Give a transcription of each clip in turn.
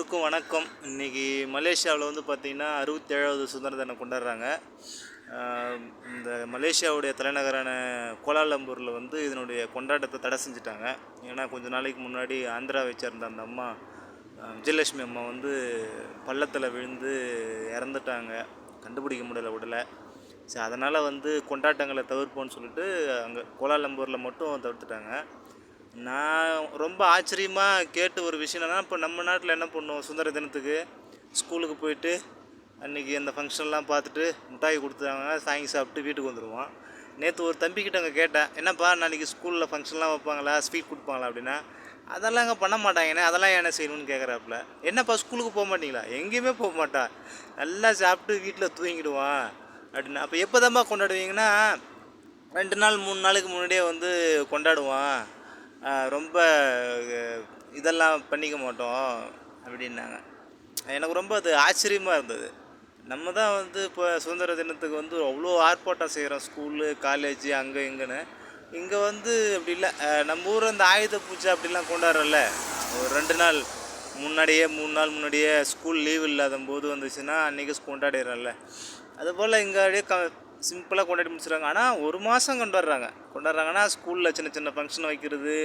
எல்லோருக்கும் வணக்கம். இன்றைக்கி மலேசியாவில் வந்து பார்த்திங்கன்னா 67வது சுதந்திர தினம் கொண்டாடுறாங்க. இந்த மலேசியாவுடைய தலைநகரான கோலாலம்பூரில் வந்து இதனுடைய கொண்டாட்டத்தை தடை செஞ்சுட்டாங்க. ஏன்னா கொஞ்சம் நாளைக்கு முன்னாடி ஆந்திராவை சேர்ந்த அந்த அம்மா விஜயலட்சுமி அம்மா வந்து பள்ளத்தில் விழுந்து இறந்துட்டாங்க. கண்டுபிடிக்க முடியல உடலை. சரி, அதனால் வந்து கொண்டாட்டங்களை தவிர்ப்போன்னு சொல்லிட்டு அங்கே கோலாலம்பூரில் மட்டும் தவிர்த்துட்டாங்க. நான் ரொம்ப ஆச்சரியமாக கேட்ட ஒரு விஷயம் என்னென்னா, இப்போ நம்ம நாட்டில் என்ன பண்ணுவோம், சுதந்திர தினத்துக்கு ஸ்கூலுக்கு போயிட்டு அன்றைக்கி அந்த ஃபங்க்ஷன்லாம் பார்த்துட்டு மிட்டாய் கொடுத்தாங்க, வாங்கி சாப்பிட்டு வீட்டுக்கு வந்துடுவோம். நேற்று ஒரு தம்பிக்கிட்ட அங்கே கேட்டேன், என்னப்பா நாளைக்கு ஸ்கூலில் ஃபங்க்ஷன்லாம் வைப்பாங்களா, ஸ்வீட் கொடுப்பாங்களா அப்படின்னா, அதெல்லாம் அங்கே பண்ண மாட்டாங்கண்ணே, அதெல்லாம் என்ன செய்யணும்னு கேட்குறாப்புல. என்னப்பா ஸ்கூலுக்கு போக மாட்டீங்களா? எங்கேயுமே போக மாட்டா, நல்லா சாப்பிட்டு வீட்டில் தூங்கிடுவான் அப்படின்னா. அப்போ எப்போ தான்ப்பா கொண்டாடுவீங்கன்னா, 2 நாள் 3 நாளுக்கு முன்னாடியே வந்து கொண்டாடுவான், ரொம்ப இதெல்லாம் பண்ணிக்க மாட்டோம் அப்படின்னாங்க. எனக்கு ரொம்ப அது ஆச்சரியமாக இருந்தது. நம்ம தான் வந்து இப்போ சுதந்திர தினத்துக்கு வந்து அவ்வளோ ஆர்ப்பாட்டம் செய்கிறோம், ஸ்கூலு காலேஜு அங்கே இங்கேன்னு. இங்கே வந்து அப்படி இல்லை. நம்ம ஊர் அந்த ஆயுத பூஜை அப்படிலாம் கொண்டாடுறோம்ல, ஒரு 2 நாள் முன்னாடியே 3 நாள் முன்னாடியே ஸ்கூல் லீவ் இல்லாத போது வந்துச்சுன்னா அன்றைக்கி கொண்டாடிடுறோம்ல, அதுபோல் இங்கே அப்படியே சிம்பிளாக கொண்டாடி முடிச்சுறாங்க. ஆனால் ஒரு மாதம் கொண்டாடுறாங்கன்னா ஸ்கூலில் சின்ன சின்ன ஃபங்க்ஷன் வைக்கிறது,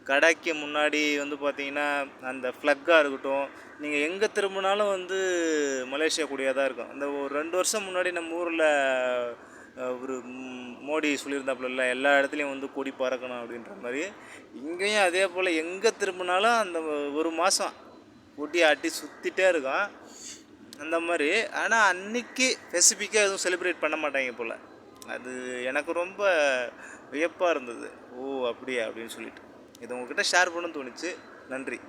கடைக்கு முன்னாடி வந்து பார்த்திங்கன்னா அந்த ஃப்ளக்காக இருக்கட்டும், நீங்கள் எங்கே திரும்பினாலும் வந்து மலேசியா கொடியாக தான் இருக்கும். இந்த ஒரு 2 வருஷம் முன்னாடி நம்ம ஊரில் ஒரு மோடி சொல்லியிருந்தாப்புல, எல்லா இடத்துலையும் வந்து கொடி பறக்கணும் அப்படின்ற மாதிரி, இங்கேயும் அதே போல் எங்கே திரும்பினாலும் அந்த ஒரு மாதம் கொடி ஆட்டி சுற்றிட்டே இருக்கும் அந்த மாதிரி. ஆனால் அன்றைக்கி ஸ்பெசிஃபிக்காக எதுவும் செலிப்ரேட் பண்ண மாட்டாங்க போல். அது எனக்கு ரொம்ப வியப்பாக இருந்தது. ஓ அப்படியா அப்படின்னு சொல்லிட்டு இதை உங்கள்கிட்ட ஷேர் பண்ணணும்னு தோணுச்சு. நன்றி.